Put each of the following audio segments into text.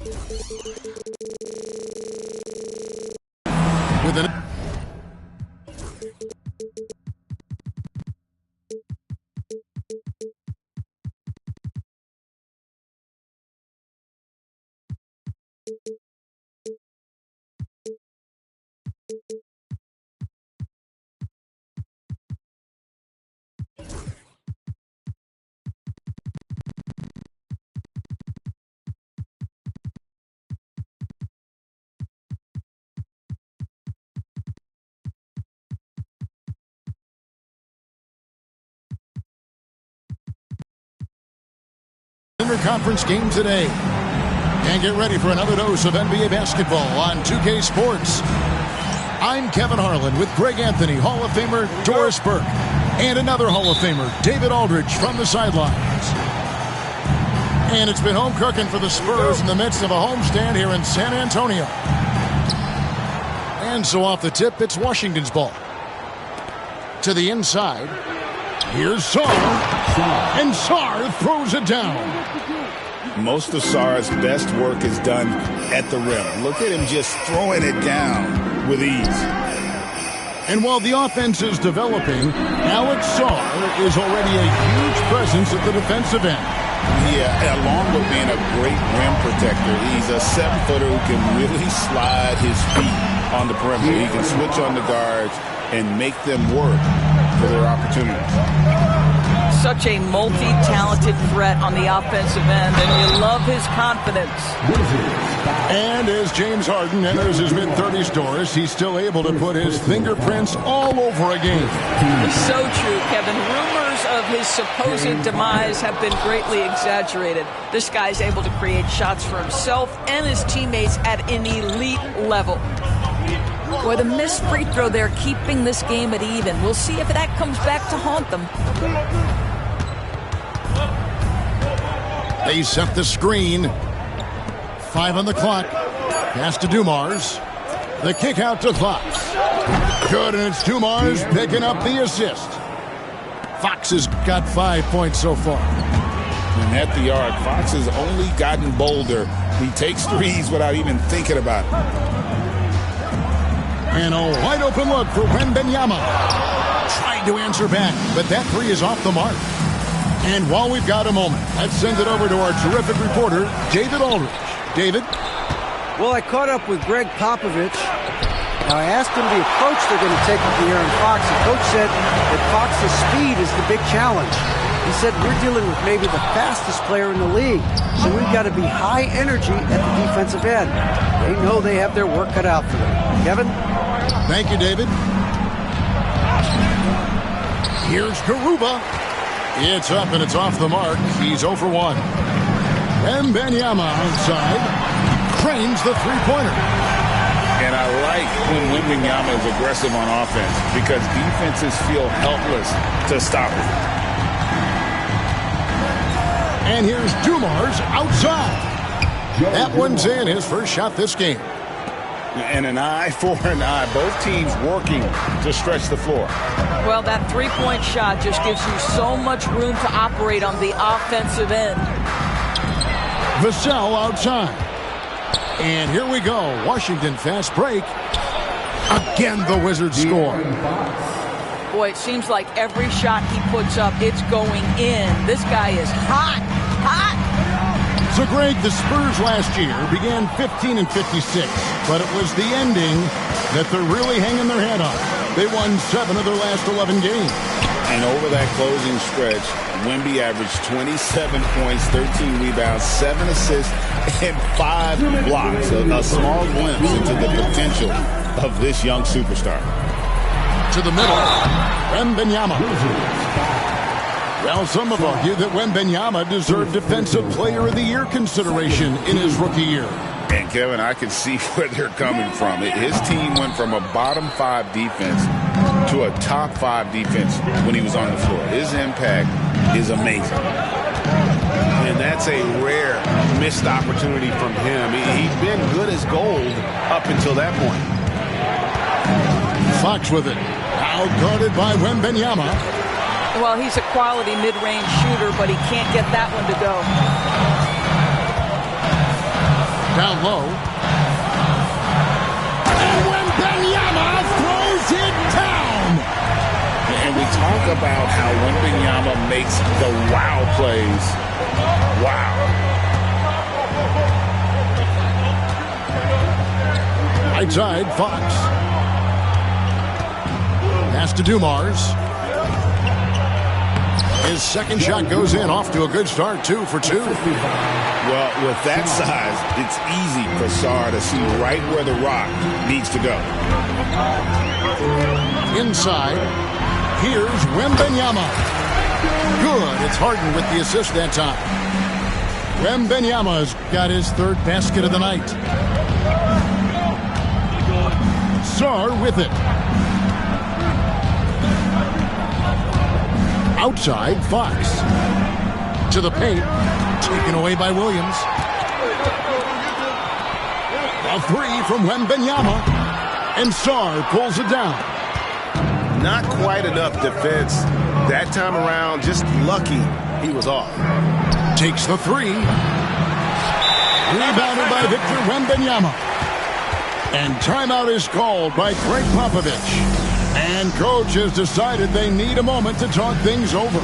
With an interconference game today. And get ready for another dose of NBA basketball on 2K Sports. I'm Kevin Harlan with Greg Anthony, Hall of Famer Doris Burke, and another Hall of Famer, David Aldridge, from the sidelines. And it's been home cooking for the Spurs in the midst of a homestand here in San Antonio. And so off the tip, it's Washington's ball. To the inside. Here's Sarr. And Sarr throws it down. Most of Sarr's best work is done at the rim. Look at him just throwing it down with ease. And while the offense is developing, Alex Sarr is already a huge presence at the defensive end. Yeah, along with being a great rim protector, he's a 7-footer who can really slide his feet on the perimeter. He can switch on the guards and make them work for their opportunities. Such a multi-talented threat on the offensive end, and you love his confidence. And as James Harden enters his mid-30s, Doris, he's still able to put his fingerprints all over a game. So true, Kevin. Rumors of his supposed demise have been greatly exaggerated. This guy's able to create shots for himself and his teammates at an elite level. Boy, the missed free throw there keeping this game at even. We'll see if that comes back to haunt them. They set the screen. 5 on the clock. Pass to Dumars. The kick out to Fox. Good, and it's Dumars picking up the assist. Fox has got 5 points so far. And at the arc, Fox has only gotten bolder. He takes threes without even thinking about it. And a wide open look for Wembanyama. Tried to answer back, but that three is off the mark. And while we've got a moment, let's send it over to our terrific reporter, David Aldridge. David? Well, I caught up with Greg Popovich. Now, I asked him the approach they're going to take with the Aaron Fox. The coach said that Fox's speed is the big challenge. He said we're dealing with maybe the fastest player in the league, so we've got to be high energy at the defensive end. They know they have their work cut out for them. Kevin? Thank you, David. Here's Garuba. It's up and it's off the mark. He's 0 for 1. Wembanyama outside. Cranes the three-pointer. And I like when Wembanyama is aggressive on offense because defenses feel helpless to stop him. And here's Dumars outside. That one's in, his first shot this game. And an eye for an eye. Both teams working to stretch the floor. Well, that three-point shot just gives you so much room to operate on the offensive end. Vassell outside. And here we go. Washington fast break. Again, the Wizards score. Boy, it seems like every shot he puts up, it's going in. This guy is hot, hot. So, Greg, the Spurs last year began 15 and 56, but it was the ending that they're really hanging their head on. They won 7 of their last 11 games. And over that closing stretch, Wemby averaged 27 points, 13 rebounds, 7 assists, and 5 blocks. A small glimpse into the potential of this young superstar. To the middle, Wembanyama. Well, some have argued that Wembanyama deserved Defensive Player of the Year consideration in his rookie year. And, Kevin, I can see where they're coming from. His team went from a bottom 5 defense to a top 5 defense when he was on the floor. His impact is amazing. And that's a rare missed opportunity from him. He'd been good as gold up until that point. Fox with it. Out guarded by Wembanyama. Well, he's a quality mid-range shooter, but he can't get that one to go. Down low. And Wembanyama throws it down. And we talk about how Wembanyama makes the wow plays. Wow. Right side, Fox. Pass to Dumars. His second shot goes in, off to a good start, 2 for 2. Well, with that size, it's easy for Sarr to see right where the rock needs to go. Inside, here's Wembanyama. Good, it's Harden with the assist that time. Wembanyama's got his third basket of the night. Sarr with it. Outside, Fox. To the paint. Taken away by Williams. A three from Wembanyama. And Sarr pulls it down. Not quite enough defense that time around. Just lucky he was off. Takes the three. Rebounded by Victor Wembanyama. And timeout is called by Greg Popovich. And coach has decided they need a moment to talk things over.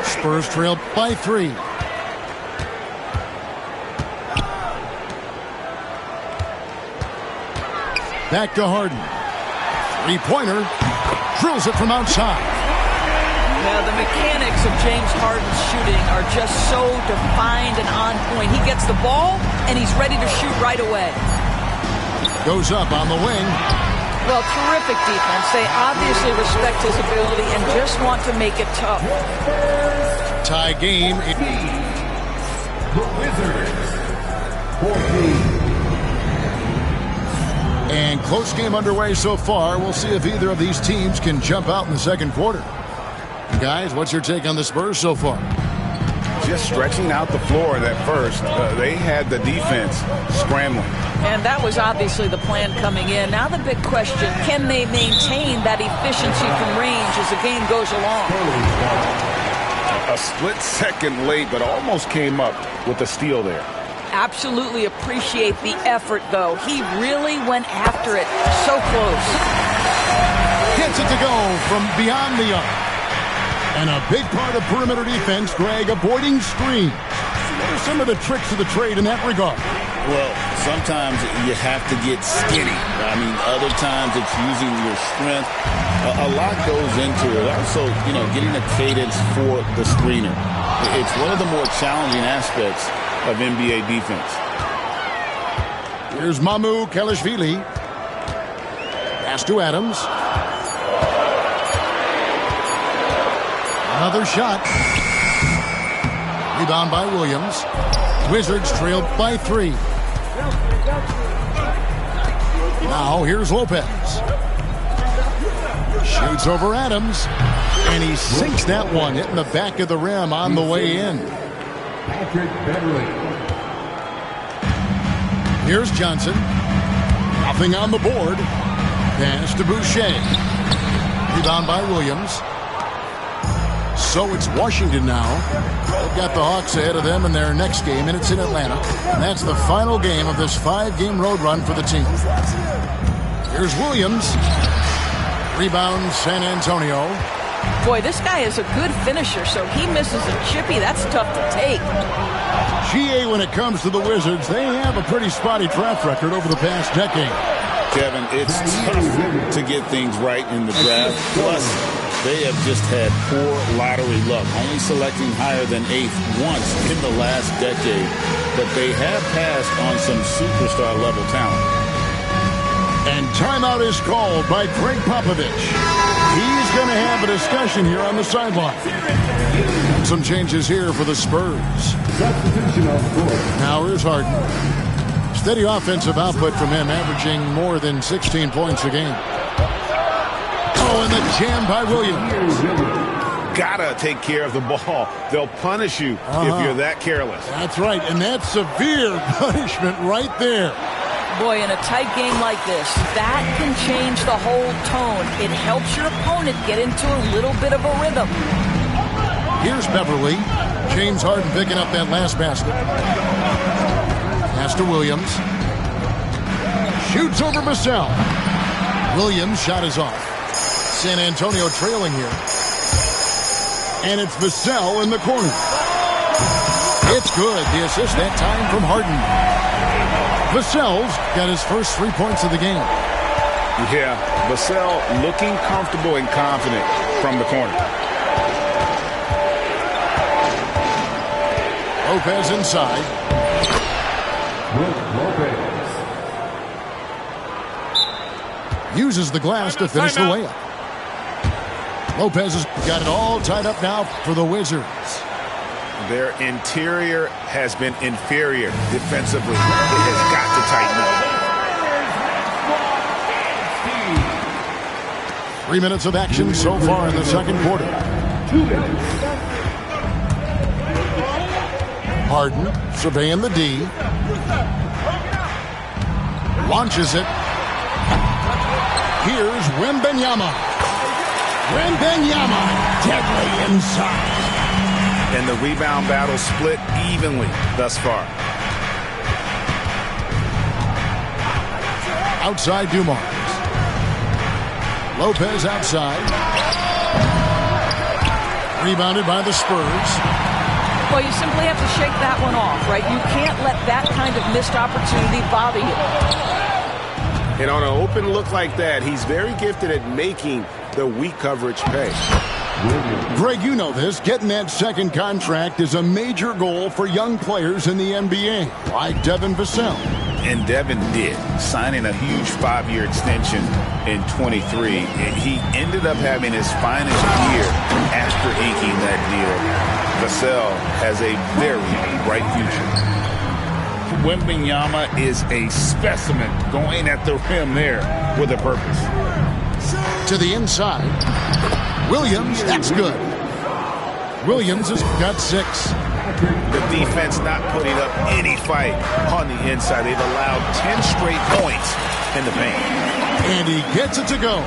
Spurs trail by 3. Back to Harden. Three-pointer. Drills it from outside. Now, the mechanics of James Harden's shooting are just so defined and on point. He gets the ball, and he's ready to shoot right away. Goes up on the wing. Well, terrific defense. They obviously respect his ability and just want to make it tough. Tie game. The Wizards. 14. And close game underway so far. We'll see if either of these teams can jump out in the second quarter. Guys, what's your take on the Spurs so far? Just stretching out the floor at first. They had the defense scrambling. And that was obviously the plan coming in. Now the big question, can they maintain that efficiency from range as the game goes along? A split second late, but almost came up with a steal there. Absolutely appreciate the effort, though. He really went after it. So close. Gets it to go from beyond the arc. And a big part of perimeter defense, Greg, avoiding screens. What are some of the tricks of the trade in that regard? Well, sometimes you have to get skinny. I mean, other times it's using your strength. A lot goes into it. Also, getting a cadence for the screener. It's one of the more challenging aspects of NBA defense. Here's Mamu Kelishvili. Pass to Adams. Another shot. Rebound by Williams. Wizards trailed by 3. Now here's Lopez. Shoots over Adams. And he sinks that one, hitting the back of the rim on the way in. Patrick Beverly. Here's Johnson. Nothing on the board. Pass to Boucher. Rebound by Williams. So it's Washington now. They've got the Hawks ahead of them in their next game, and it's in Atlanta. And that's the final game of this 5-game road run for the team. Here's Williams. Rebound, San Antonio. Boy, this guy is a good finisher, so he misses a chippy. That's tough to take. GA, when it comes to the Wizards, they have a pretty spotty track record over the past decade. Kevin, it's tough to get things right in the draft. Plus, they have just had poor lottery luck, only selecting higher than 8th once in the last decade. But they have passed on some superstar-level talent. And timeout is called by Greg Popovich. He's going to have a discussion here on the sideline. Some changes here for the Spurs. Now here's Harden. Steady offensive output from him, averaging more than 16 points a game. Oh, and the jam by Williams. Gotta take care of the ball. They'll punish you if you're that careless. That's right, and that's severe punishment right there. Boy, in a tight game like this, that can change the whole tone. It helps your opponent get into a little bit of a rhythm. Here's Beverly. James Harden picking up that last basket. Pass to Williams. Shoots over Vassell. Williams' shot is off. San Antonio trailing here. And it's Vassell in the corner. It's good. The assist that time from Harden. Vassell's got his first 3 points of the game. Yeah, Vassell looking comfortable and confident from the corner. Lopez inside. Lopez. Uses the glass to finish the layup. Lopez has got it all tied up now for the Wizards. Their interior has been inferior defensively. It has got to tighten up. 3 minutes of action so far in the second quarter. 2 minutes. Harden surveying the D. Launches it. Here's Wembanyama. Wembanyama deadly inside. And the rebound battle split evenly thus far. Outside Dumars. Lopez outside. Rebounded by the Spurs. Well, you simply have to shake that one off, right? You can't let that kind of missed opportunity bother you. And on an open look like that, he's very gifted at making the weak coverage pay. Greg, you know this. Getting that second contract is a major goal for young players in the NBA, like Devin Vassell. And Devin did, signing a huge 5-year extension in 23. And he ended up having his finest year after inking that deal. Vassell has a very bright future. Wembanyama is a specimen going at the rim there with a purpose. To the inside. Williams, that's good. Williams has got 6. The defense not putting up any fight on the inside. They've allowed 10 straight points in the paint. And he gets it to go.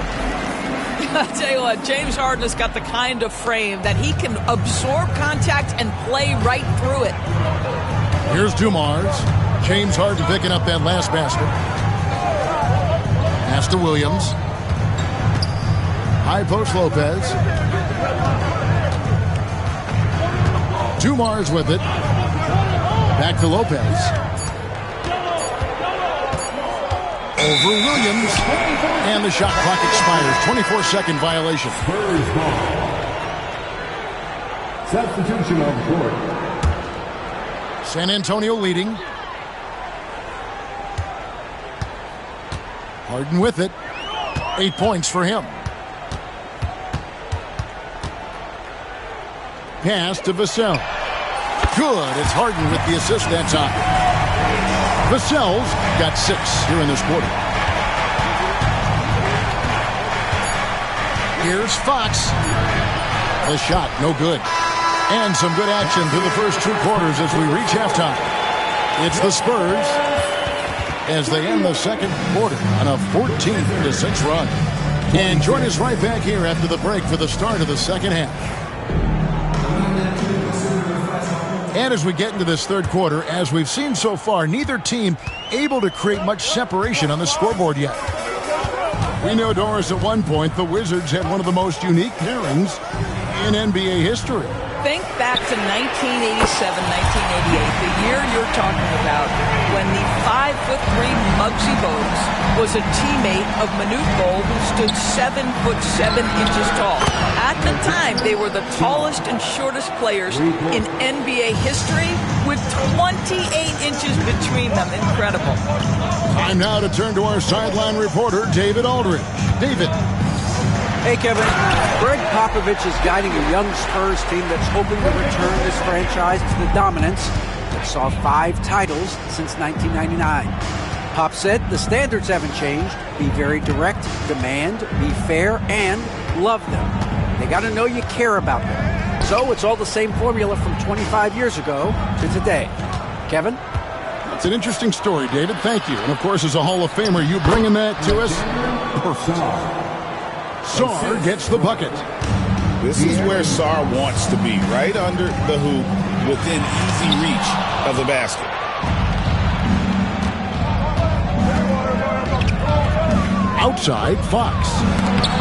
I tell you what, James Harden has got the kind of frame that he can absorb contact and play right through it. Here's Dumars. James Harden picking up that last basket. Pass to Williams. High post Lopez. Dumars with it. Back to Lopez. Over Williams. And the shot clock expires. 24-second violation. Spurs ball. Substitution on court. San Antonio leading. Harden with it. 8 points for him. Pass to Vassell. Good. It's Harden with the assist that time. Vassell's got 6 here in this quarter. Here's Fox. The shot, no good. And some good action through the first 2 quarters as we reach halftime. It's the Spurs as they end the second quarter on a 14-6 run. And join us right back here after the break for the start of the second half. And as we get into this third quarter, as we've seen so far, neither team able to create much separation on the scoreboard yet. We know, Doris, at one point, the Wizards had one of the most unique pairings in NBA history. Think back to 1987, 1988, the year you're talking about, when the 5'3" Muggsy Bogues was a teammate of Manute Bol, who stood 7'7" tall. At the time, they were the tallest and shortest players in NBA history, with 28 inches between them. Incredible. Time now to turn to our sideline reporter, David Aldridge. David. Hey, Kevin. Greg Popovich is guiding a young Spurs team that's hoping to return this franchise to the dominance that saw 5 titles since 1999. Pop said the standards haven't changed. Be very direct, demand, be fair, and love them. They got to know you care about them. So it's all the same formula from 25 years ago to today. Kevin? It's an interesting story, David. Thank you. And, of course, as a Hall of Famer, you bringing that to us? Perfect. Sarr gets the bucket. This is where Sarr wants to be, right under the hoop, within easy reach of the basket. Outside, Fox.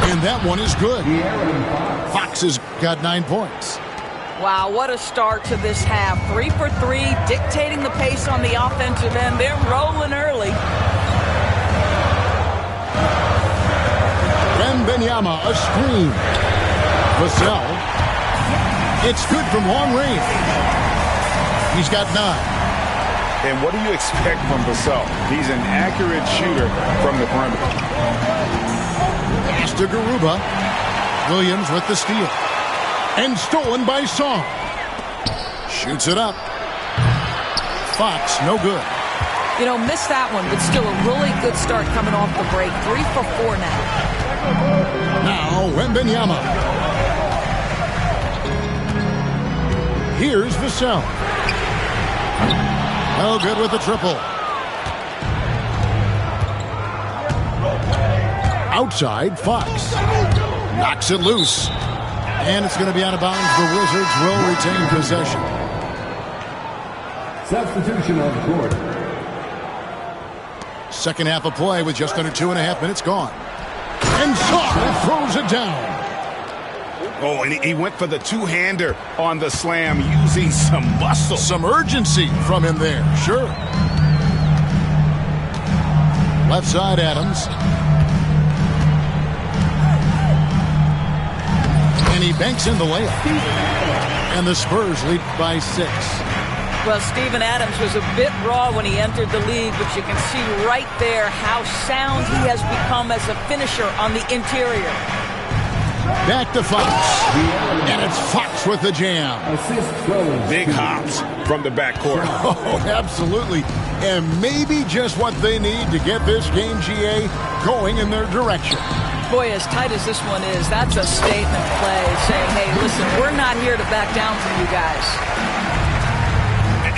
And that one is good. Fox has got 9 points. Wow, what a start to this half. 3 for 3, dictating the pace on the offensive end. They're rolling early. Wembanyama, a screen. Vassell. It's good from long range. He's got 9. And what do you expect from Vassell? He's an accurate shooter from the perimeter. Pass to Garuba. Williams with the steal. And stolen by Sarr. Shoots it up. Fox, no good. You know, missed that one, but still a really good start coming off the break. 3 for 4 now. Now, Wembanyama. Here's Vassell. No good with the triple. Outside, Fox. Knocks it loose. And it's going to be out of bounds. The Wizards will retain possession. Substitution on the court. Second half of play with just under 2.5 minutes gone. And Sarr throws it down. Oh, and he went for the two-hander on the slam using some muscle. Some urgency from him there, sure. Left side, Adams. And he banks in the layup. And the Spurs lead by 6. Well, Steven Adams was a bit raw when he entered the league, but you can see right there how sound he has become as a finisher on the interior. Back to Fox. And it's Fox with the jam. Big hops from the backcourt. Oh, absolutely. And maybe just what they need to get this game, GA, going in their direction. Boy, as tight as this one is, that's a statement play saying, hey, listen, we're not here to back down from you guys.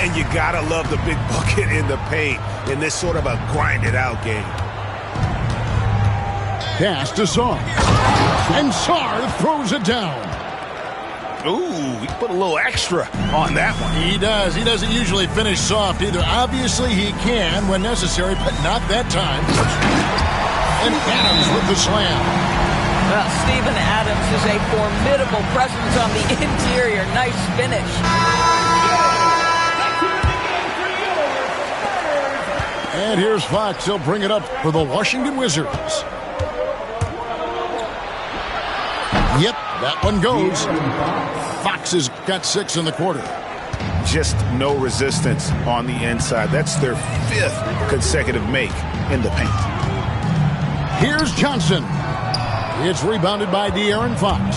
And you gotta love the big bucket in the paint in this sort of a grind-it-out game. Pass to Sarr. And Sarr throws it down. Ooh, he put a little extra on that one. He does. He doesn't usually finish soft either. Obviously, he can when necessary, but not that time. And Adams with the slam. Well, Steven Adams is a formidable presence on the interior. Nice finish. And here's Fox. He'll bring it up for the Washington Wizards. Yep, that one goes. Fox has got 6 in the quarter. Just no resistance on the inside. That's their 5th consecutive make in the paint. Here's Johnson. It's rebounded by De'Aaron Fox.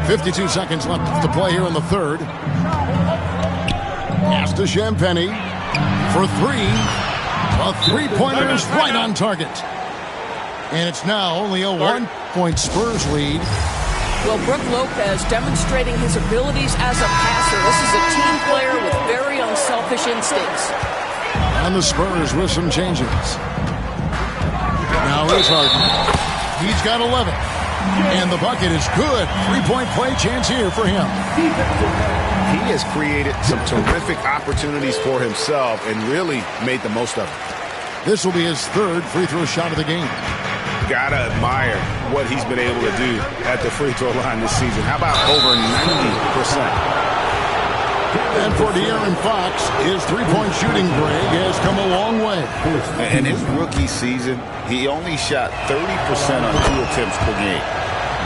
.52 seconds left to play here in the third. Pass to Champagnie for 3. A three-pointer is right on target. And it's now only a 1-point Spurs lead. Well, Brook Lopez demonstrating his abilities as a passer. This is a team player with very unselfish instincts. And the Spurs with some changes. Now here's Harden. He's got 11. And the bucket is good. 3-point play chance here for him. He has created some terrific opportunities for himself and really made the most of it. This will be his 3rd free throw shot of the game. Gotta admire what he's been able to do at the free throw line this season. How about over 90%? And for De'Aaron Fox, his three-point shooting, Greg, has come a long way. In his rookie season, he only shot 30% on 2 attempts per game.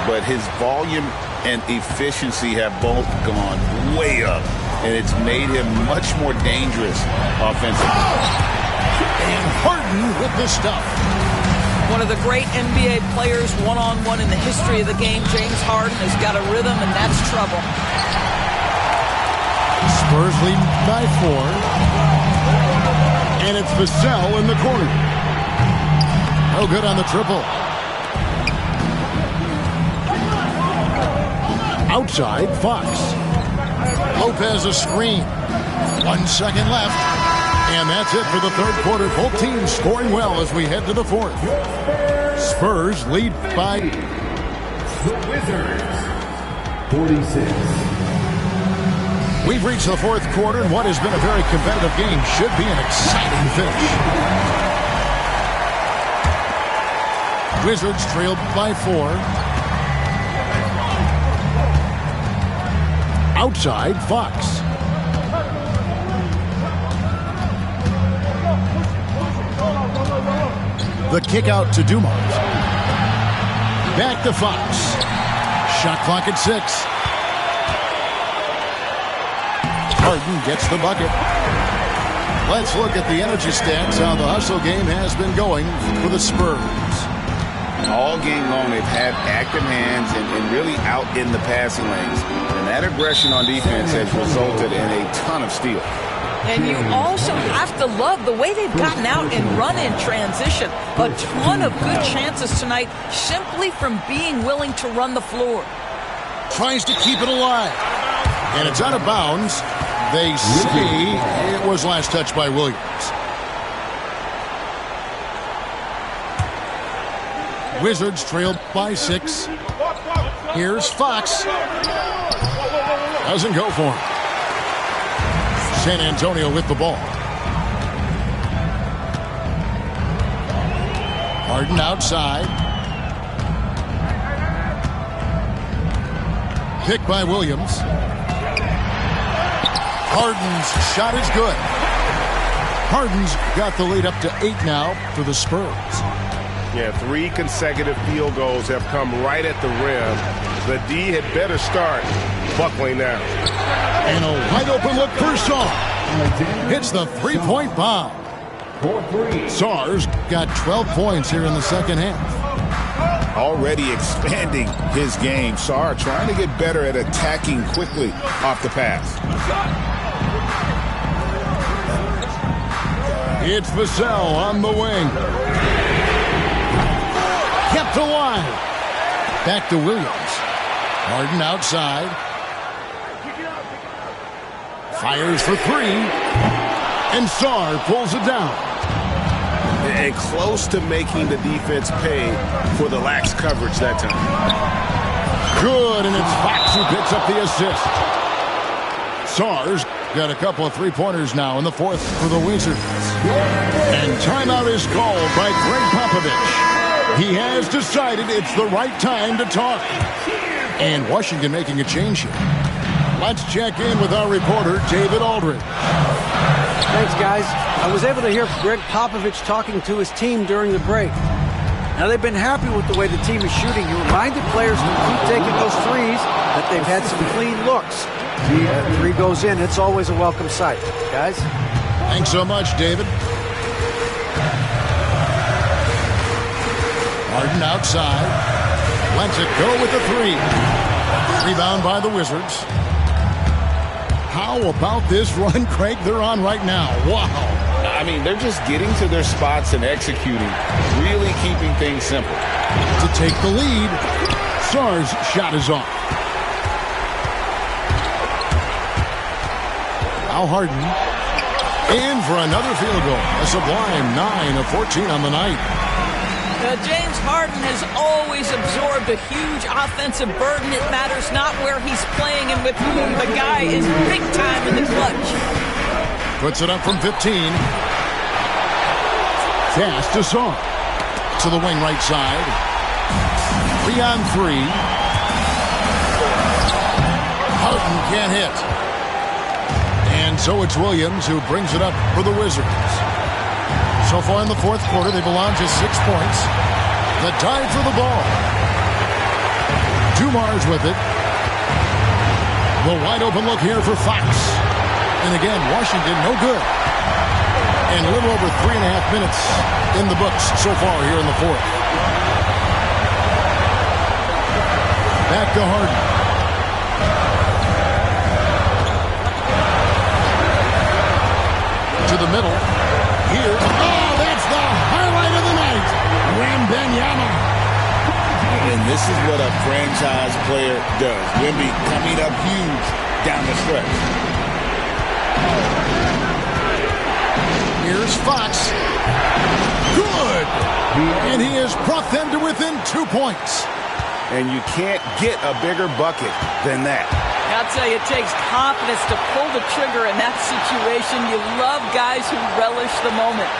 But his volume and efficiency have both gone way up. And it's made him much more dangerous offensively. And Harden with the stuff. One of the great NBA players one-on-one in the history of the game, James Harden, has got a rhythm, and that's trouble. Spurs lead by 4. And it's Vassell in the corner. No good on the triple. Outside, Fox. Lopez a screen. 1 second left. And that's it for the third quarter. Both teams scoring well as we head to the fourth. Spurs lead by The Wizards, 46. We've reached the fourth quarter, and what has been a very competitive game should be an exciting finish. Wizards trailed by 4. Outside, Fox. The kick out to Dumars. Back to Fox. Shot clock at 6. Harden gets the bucket. Let's look at the energy stats, how the hustle game has been going for the Spurs. All game long, they've had active hands and really out in the passing lanes. And that aggression on defense has resulted in a ton of steals. And you also have to love the way they've gotten out and run in transition. A ton of good chances tonight simply from being willing to run the floor. Tries to keep it alive. And it's out of bounds. They say it was last touched by Williams. Wizards trailed by 6. Here's Fox. Doesn't go for him. San Antonio with the ball. Harden outside. Pick by Williams. Harden's shot is good. Harden's got the lead up to 8 now for the Spurs. Yeah, 3 consecutive field goals have come right at the rim. The D had better start buckling down. And a wide open look for Sarr. Hits the three-point bomb. Sarr's got 12 points here in the second half. Already expanding his game. Sarr trying to get better at attacking quickly off the pass. It's Vassell on the wing. Kept alive. Back to Williams. Harden outside. Fires for 3. And Sarr pulls it down. And close to making the defense pay for the lax coverage that time. Good, and it's Fox who picks up the assist. Sarr's got a couple of three-pointers now in the fourth for the Wizards. And timeout is called by Greg Popovich. He has decided it's the right time to talk. And Washington making a change here. Let's check in with our reporter, David Aldridge. Thanks, guys. I was able to hear Greg Popovich talking to his team during the break. Now, they've been happy with the way the team is shooting. He reminded players to keep taking those threes, that they've had some clean looks. That 3 goes in, it's always a welcome sight. Guys? Thanks so much, David. Harden outside. Lets it go with the 3. Rebound by the Wizards. How about this run, Craig, they're on right now? Wow. I mean, they're just getting to their spots and executing, really keeping things simple. To take the lead, Sarr's shot is off. Now Harden. In for another field goal. A sublime 9 of 14 on the night. James Harden has always absorbed a huge offensive burden. It matters not where he's playing and with whom. The guy is big time in the clutch. Puts it up from 15. Pass to Sarr. To the wing right side. 3 on 3. Harden can't hit. And so it's Williams who brings it up for the Wizards. So far in the fourth quarter, they've allowed just 6 points. The dive for the ball. Dumars with it. The wide open look here for Fox. And again, Washington no good. And a little over 3.5 minutes in the books so far here in the fourth. Back to Harden. To the middle. Here. Oh, that's the highlight of the night. Wembanyama. And this is what a franchise player does. Wemby coming up huge down the stretch. Here's Fox. Good! And he has brought them to within 2 points. And you can't get a bigger bucket than that. I'll tell you, it takes confidence to pull the trigger in that situation. You love guys who relish the moment.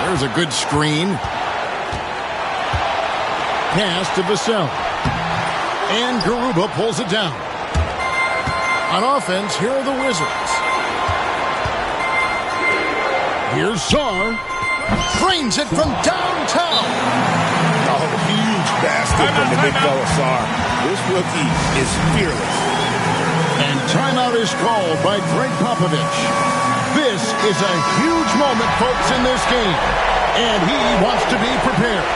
There's a good screen. Pass to Vassell. And Garuba pulls it down. On offense, here are the Wizards. Here's Sarr. Drains it from downtown. Oh, huge basket from the big fella Sarr. This rookie is fearless. And timeout is called by Greg Popovich. This is a huge moment, folks, in this game. And he wants to be prepared.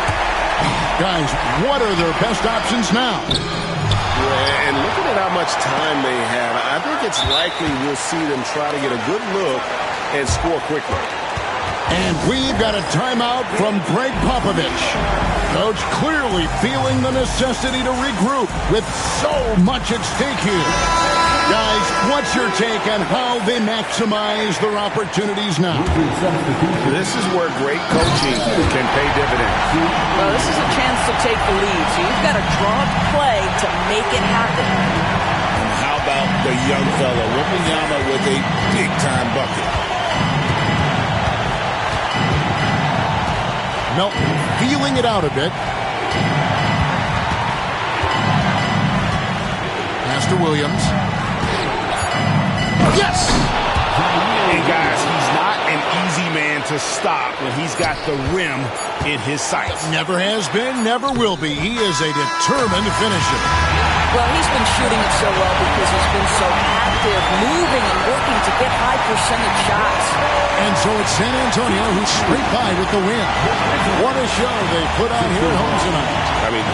Guys, what are their best options now? Yeah, and looking at how much time they have, I think it's likely we'll see them try to get a good look and score quickly. And we've got a timeout from Greg Popovich. Coach clearly feeling the necessity to regroup with so much at stake here. Guys, what's your take on how they maximize their opportunities now? This is where great coaching can pay dividends. Well, this is a chance to take the lead, so you've got to draw up play to make it happen. And how about the young fella, Wembanyama, with a big-time bucket? Melton feeling it out a bit. Pass to Williams. Yes! And guys, he's not an easy man to stop when he's got the rim in his sights. Never has been, never will be. He is a determined finisher. Well, he's been shooting it so well because he's been so active, moving and working to get high percentage shots. And so it's San Antonio who scraped by with the win. What a show they put on here at home tonight. I mean,